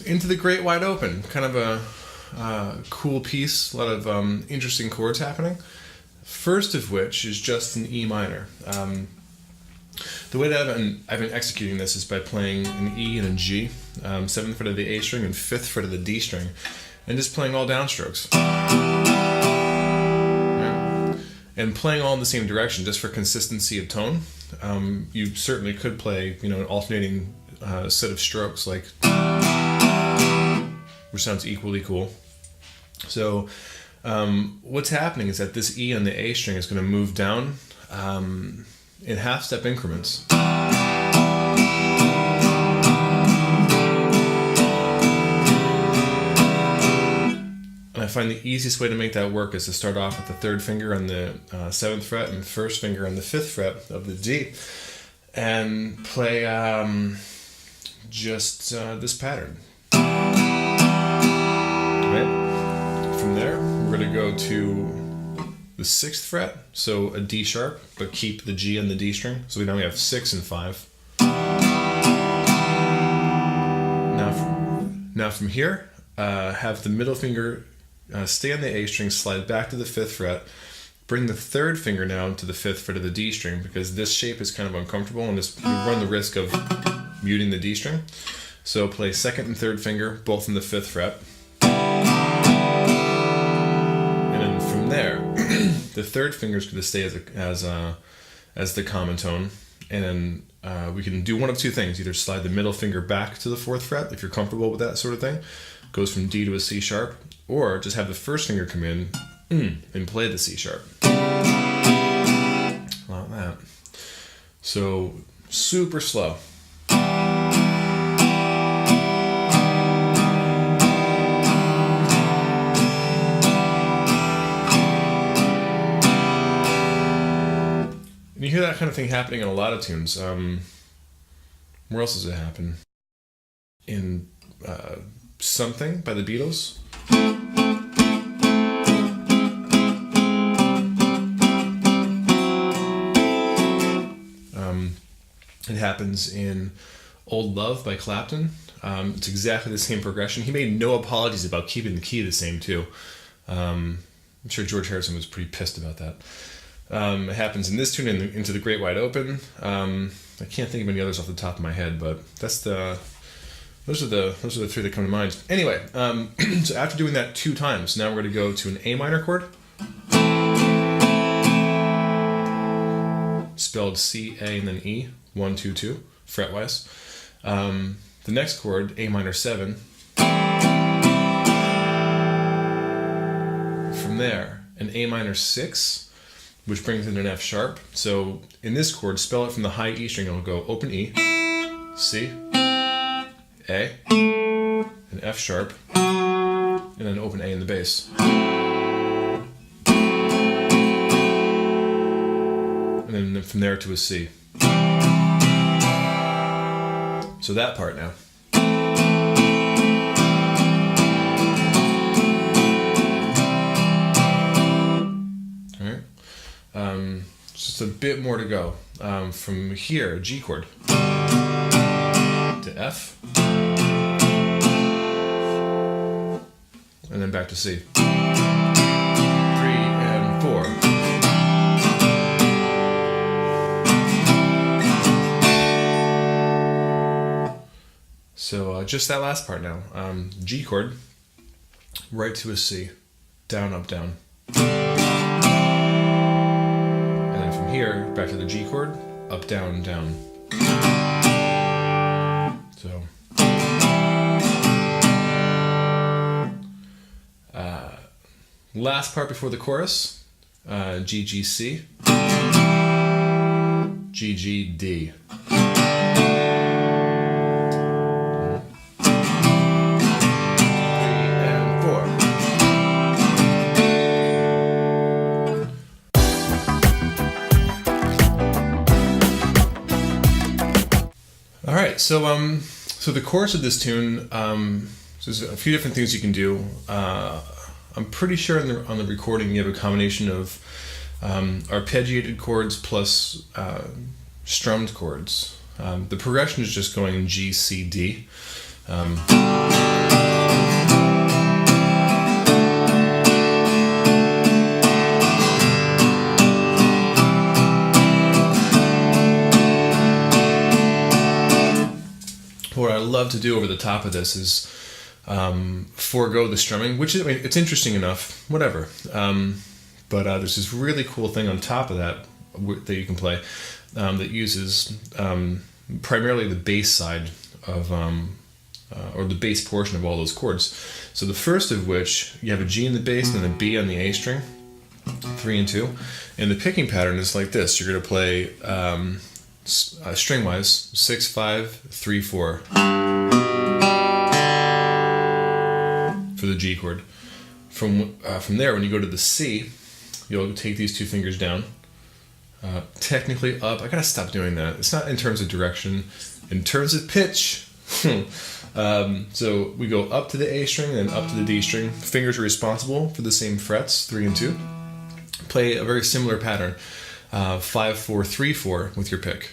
Into the Great Wide Open, kind of a cool piece, a lot of interesting chords happening. First of which is just an E minor. The way that I've been executing this is by playing an E and a G, 7th fret of the A string and 5th fret of the D string, and just playing all downstrokes. Right? And playing all in the same direction just for consistency of tone. You certainly could play, an alternating set of strokes, like, which sounds equally cool. So what's happening is that this E on the A string is going to move down in half-step increments. And I find the easiest way to make that work is to start off with the 3rd finger on the 7th fret and the 1st finger on the 5th fret of the D, and play just this pattern. Right? From there, we're going to go to the 6th fret, so a D sharp, but keep the G on the D string. So now we have 6 and 5. Now from here, have the middle finger stay on the A string, slide back to the 5th fret, bring the 3rd finger now to the 5th fret of the D string, because this shape is kind of uncomfortable and you run the risk of muting the D string. So play 2nd and 3rd finger, both in the 5th fret. And then from there, the 3rd finger is going to stay as the common tone. And then we can do one of two things. Either slide the middle finger back to the 4th fret, if you're comfortable with that sort of thing. Goes from D to a C sharp. Or just have the 1st finger come in and play the C sharp. Like that. So, super slow. And you hear that kind of thing happening in a lot of tunes. Where else does it happen? In Something by the Beatles. It happens in Old Love by Clapton. It's exactly the same progression. He made no apologies about keeping the key the same too. I'm sure George Harrison was pretty pissed about that. It happens in this tune, Into the Great Wide Open. I can't think of any others off the top of my head, but those are the 3 that come to mind. Anyway, so after doing that 2 times, now we're going to go to an A minor chord, spelled C, A, and then E, 1, 2, 2, fretwise. The next chord, A minor 7. From there, an A minor 6, which brings in an F sharp. So in this chord, spell it from the high E string. It'll go open E, C, A, an F sharp, and then open A in the bass. And then from there to a C. So that part now. All right. Just a bit more to go. From here, G chord to F, and then back to C. 3 and 4. So just that last part now. G chord, right to a C, down, up, down. And then from here, back to the G chord, up, down, down. So. Last part before the chorus, G, G, C, G, G, D. Alright, so the chorus of this tune, so there's a few different things you can do. I'm pretty sure on the recording you have a combination of arpeggiated chords plus strummed chords. The progression is just going G, C, D. What I love to do over the top of this is forego the strumming, which is, I mean, it's interesting enough, whatever. But there's this really cool thing on top of that that you can play that uses primarily the bass side of, or the bass portion of all those chords. So the first of which, you have a G in the bass and then a B on the A string, 3 and 2. And the picking pattern is like this. You're going to play string-wise, 6, 5, 3, 4 for the G chord. From there, when you go to the C, you'll take these 2 fingers down, technically up. I gotta stop doing that. It's not in terms of direction, in terms of pitch. So we go up to the A string, then up to the D string. Fingers are responsible for the same frets, 3 and 2. Play a very similar pattern. 5, 4, 3, 4 with your pick.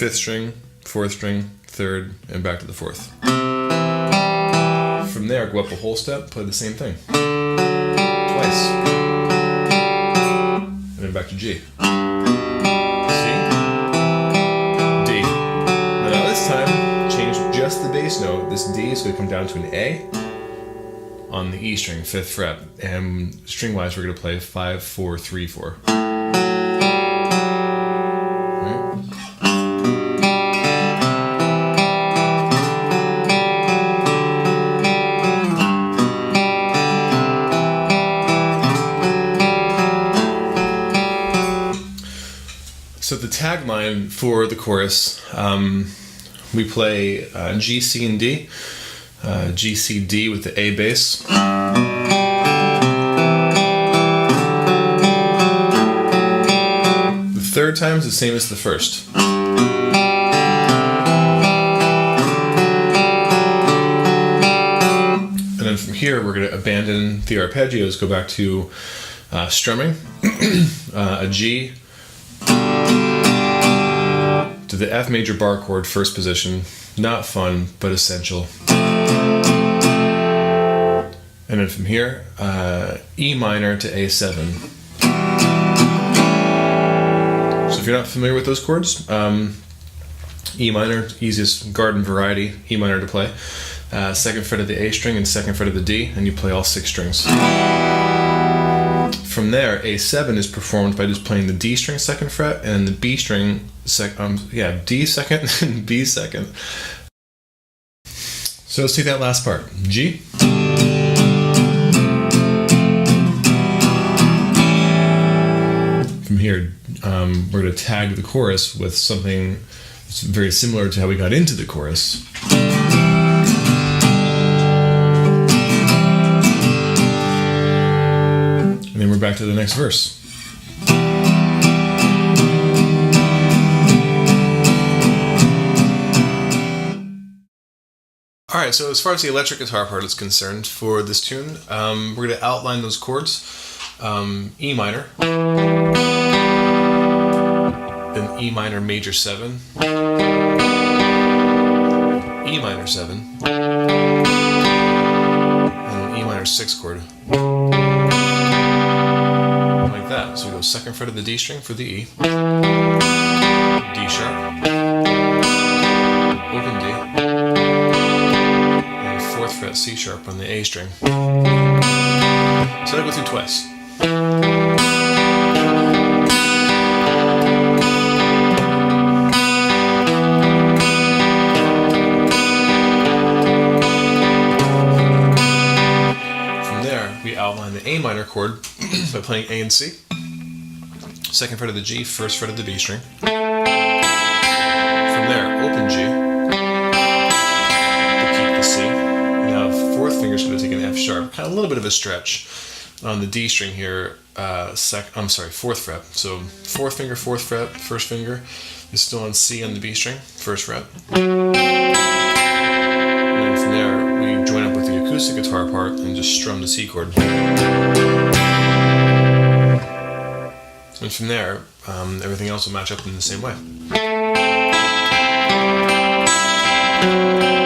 5th string, 4th string, 3rd, and back to the 4th. From there, go up a whole step, play the same thing. Twice. And then back to G. C. D. Now this time, change just the bass note. This D is going to come down to an A on the E string, 5th fret, and string-wise we're going to play 5, 4, 3, 4. So the tagline for the chorus, we play G, C, and D. G, C, D with the A bass. The third time is the same as the first. And then from here, we're going to abandon the arpeggios, go back to strumming, a G to the F major bar chord, first position. Not fun, but essential. And then from here, E minor to A7. So if you're not familiar with those chords, E minor, easiest garden variety, E minor to play. 2nd fret of the A string and 2nd fret of the D, and you play all 6 strings. From there, A7 is performed by just playing the D string 2nd fret and the B string, D 2nd and B 2nd. So let's take that last part. G. From here, we're going to tag the chorus with something that's very similar to how we got into the chorus. And then we're back to the next verse. Alright, so as far as the electric guitar part is concerned for this tune, we're going to outline those chords. E minor, then E minor major 7, E minor 7, and E minor 6 chord. Like that. So we go 2nd fret of the D string for the E, D sharp, open D, and 4th fret C sharp on the A string. So I go through twice. Outline the A minor chord by playing A and C. 2nd fret of the G, 1st fret of the B string. From there, open G to keep the C. Now 4th finger's going to take an F sharp, kind of a little bit of a stretch on the D string here. 4th fret. So 4th finger, 4th fret, 1st finger is still on C on the B string, 1st fret. And then from there, we join up with the acoustic guitar part and just strum the C chord. And from there, everything else will match up in the same way. Bye.